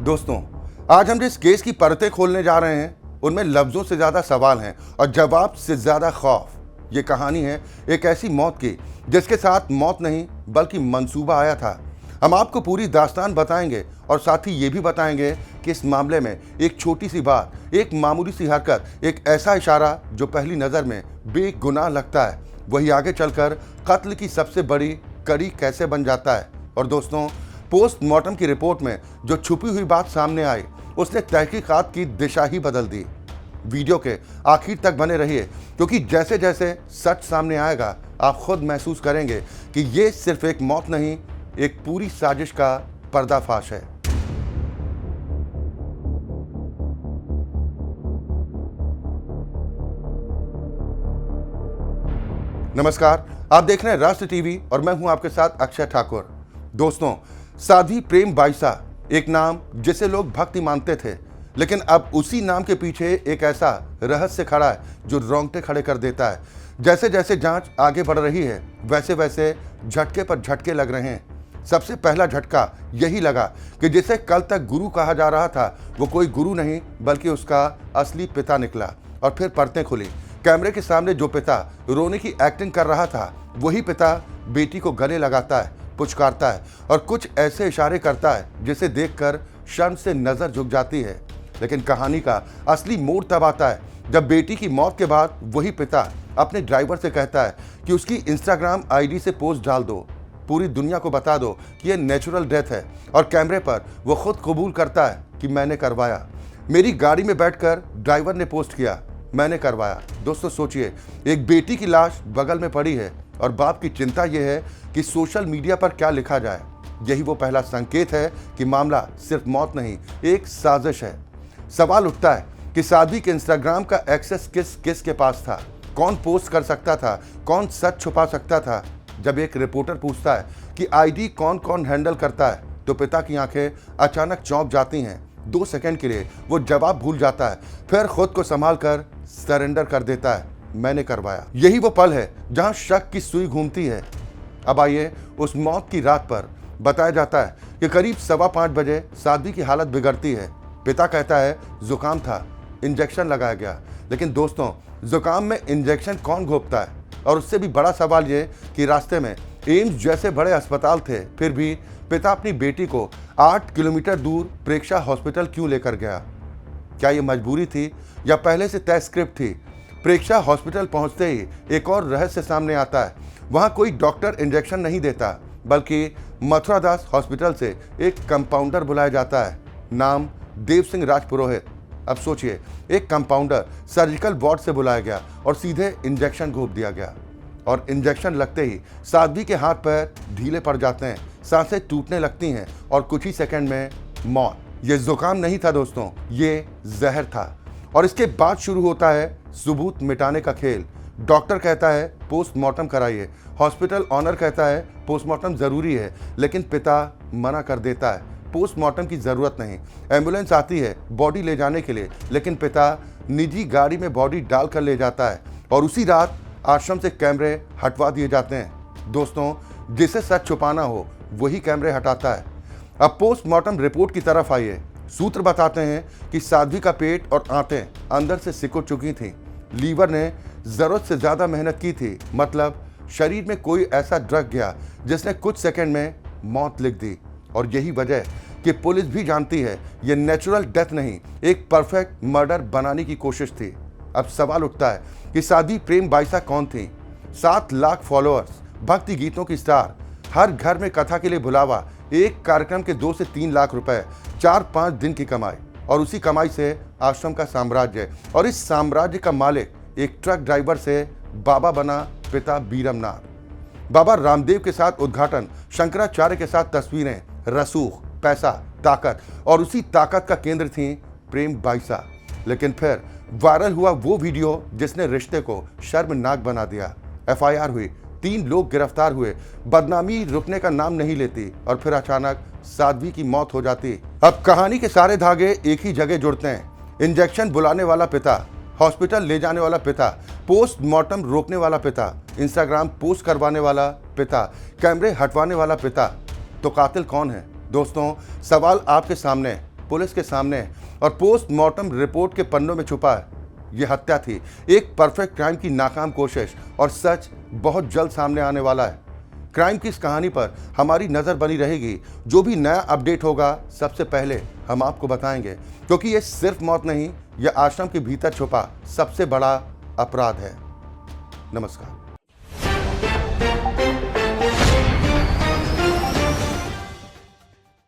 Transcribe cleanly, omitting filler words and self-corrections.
दोस्तों, आज हम जिस केस की परतें खोलने जा रहे हैं उनमें लफ्जों से ज्यादा सवाल हैं और जवाब से ज्यादा खौफ। ये कहानी है एक ऐसी मौत की जिसके साथ मौत नहीं बल्कि मंसूबा आया था। हम आपको पूरी दास्तान बताएंगे और साथ ही ये भी बताएंगे कि इस मामले में एक छोटी सी बात, एक मामूली सी हरकत, एक ऐसा इशारा जो पहली नजर में बेगुनाह लगता है, वही आगे चलकर कत्ल की सबसे बड़ी कड़ी कैसे बन जाता है। और दोस्तों, पोस्टमार्टम की रिपोर्ट में जो छुपी हुई बात सामने आई उसने तहकीकात की दिशा ही बदल दी। वीडियो के आखिर तक बने रहिए क्योंकि जैसे जैसे सच सामने आएगा आप खुद महसूस करेंगे कि ये सिर्फ एक मौत नहीं, एक पूरी साजिश का पर्दाफाश है। नमस्कार, आप देख रहे हैं राष्ट्र टीवी और मैं हूं आपके साथ अक्षय ठाकुर। दोस्तों, साध्वी प्रेम बाईसा एक नाम जिसे लोग भक्ति मानते थे, लेकिन अब उसी नाम के पीछे एक ऐसा रहस्य खड़ा है जो रोंगटे खड़े कर देता है। जैसे जैसे जांच आगे बढ़ रही है वैसे वैसे झटके पर झटके लग रहे हैं। सबसे पहला झटका यही लगा कि जिसे कल तक गुरु कहा जा रहा था वो कोई गुरु नहीं बल्कि उसका असली पिता निकला। और फिर परतें खुली। कैमरे के सामने जो पिता रोने की एक्टिंग कर रहा था वही पिता बेटी को गले लगाता है, पुचकारता है और कुछ ऐसे इशारे करता है जिसे देखकर शर्म से नजर झुक जाती है। लेकिन कहानी का असली मोड़ तब आता है जब बेटी की मौत के बाद वही पिता अपने ड्राइवर से कहता है कि उसकी इंस्टाग्राम आईडी से पोस्ट डाल दो, पूरी दुनिया को बता दो कि यह नेचुरल डेथ है। और कैमरे पर वो खुद कबूल करता है कि मैंने करवाया, मेरी गाड़ी में बैठकर ड्राइवर ने पोस्ट किया, मैंने करवाया। दोस्तों सोचिए, एक बेटी की लाश बगल में पड़ी है और बाप की चिंता यह है कि सोशल मीडिया पर क्या लिखा जाए। यही वो पहला संकेत है कि मामला सिर्फ मौत नहीं, एक साजिश है। सवाल उठता है कि साध्वी के इंस्टाग्राम का एक्सेस किस किस के पास था, कौन पोस्ट कर सकता था, कौन सच छुपा सकता था। जब एक रिपोर्टर पूछता है कि आईडी कौन कौन हैंडल करता है तो पिता की आंखें अचानक चौंक जाती हैं। 2 सेकंड के लिए वो जवाब भूल जाता है, फिर खुद को संभाल कर सरेंडर कर देता है, मैंने करवाया। यही वो पल है जहां शक की सुई घूमती है। अब आइए उस मौत की रात पर। बताया जाता है कि करीब 5:15 बजे साध्वी की हालत बिगड़ती है। पिता कहता है जुकाम था, इंजेक्शन लगाया गया। लेकिन दोस्तों, जुकाम में इंजेक्शन कौन घोंपता है? और उससे भी बड़ा सवाल ये कि रास्ते में एम्स जैसे बड़े अस्पताल थे, फिर भी पिता अपनी बेटी को 8 किलोमीटर दूर प्रेक्षा हॉस्पिटल क्यों लेकर गया? क्या ये मजबूरी थी या पहले से तय स्क्रिप्ट थी? प्रेक्षा हॉस्पिटल पहुंचते ही एक और रहस्य सामने आता है। वहां कोई डॉक्टर इंजेक्शन नहीं देता बल्कि मथुरा दास हॉस्पिटल से एक कंपाउंडर बुलाया जाता है, नाम देव सिंह राजपुरोहित। अब सोचिए, एक कंपाउंडर सर्जिकल वार्ड से बुलाया गया और सीधे इंजेक्शन घोंप दिया गया। और इंजेक्शन लगते ही साध्वी के हाथ पैर ढीले पड़ जाते हैं, सांसें टूटने लगती हैं और कुछ ही सेकंड में मौत। ये जुकाम नहीं था दोस्तों, ये जहर था। और इसके बाद शुरू होता है सबूत मिटाने का खेल। डॉक्टर कहता है पोस्टमार्टम कराइए, हॉस्पिटल ऑनर कहता है पोस्टमार्टम जरूरी है, लेकिन पिता मना कर देता है, पोस्टमार्टम की जरूरत नहीं। एम्बुलेंस आती है बॉडी ले जाने के लिए, लेकिन पिता निजी गाड़ी में बॉडी डालकर ले जाता है। और उसी रात आश्रम से कैमरे हटवा दिए जाते हैं। दोस्तों, जिसे सच छुपाना हो वही कैमरे हटाता है। अब पोस्टमार्टम रिपोर्ट की तरफ आइए। सूत्र बताते हैं कि साध्वी का पेट और आंतें अंदर से सिकुड़ चुकी थीं। लीवर ने जरूरत से ज्यादा मेहनत की थी, मतलब शरीर में कोई ऐसा ड्रग गया जिसने कुछ सेकंड में मौत लिख दी। और यही वजह कि पुलिस भी जानती है ये नेचुरल डेथ नहीं, एक परफेक्ट मर्डर बनाने की कोशिश थी। अब सवाल उठता है कि साध्वी प्रेम बाईसा कौन थी? 7 लाख फॉलोअर्स, भक्ति गीतों की स्टार, हर घर में कथा के लिए बुलावा, एक कार्यक्रम के 2 से 3 लाख रुपए, 4-5 दिन की कमाई और उसी कमाई से आश्रम का साम्राज्य। और इस साम्राज्य का मालिक एक ट्रक ड्राइवर से बाबा बना पिता बीरमनाथ। बाबा रामदेव के साथ उद्घाटन, शंकराचार्य के साथ तस्वीरें, रसूख, पैसा, ताकत, और उसी ताकत का केंद्र थी प्रेम बाईसा। लेकिन फिर वायरल हुआ वो वीडियो जिसने रिश्ते को शर्मनाक बना दिया। FIR हुई, 3 लोग गिरफ्तार हुए, बदनामी रुकने का नाम नहीं लेती और फिर अचानक साध्वी की मौत हो जाती। अब कहानी के सारे धागे एक ही जगह जुड़ते हैं। इंजेक्शन बुलाने वाला पिता, हॉस्पिटल ले जाने वाला पिता, पोस्टमार्टम रोकने वाला पिता, इंस्टाग्राम पोस्ट करवाने वाला पिता, कैमरे हटवाने वाला पिता। तो कातिल कौन है? दोस्तों, सवाल आपके सामने। पुलिस के सामने और पोस्टमार्टम रिपोर्ट के पन्नों में छुपा है। यह हत्या थी, एक परफेक्ट क्राइम की नाकाम कोशिश, और सच बहुत जल्द सामने आने वाला है। क्राइम की इस कहानी पर हमारी नजर बनी रहेगी। जो भी नया अपडेट होगा सबसे पहले हम आपको बताएंगे, क्योंकि यह सिर्फ मौत नहीं, यह आश्रम के भीतर छुपा सबसे बड़ा अपराध है। नमस्कार।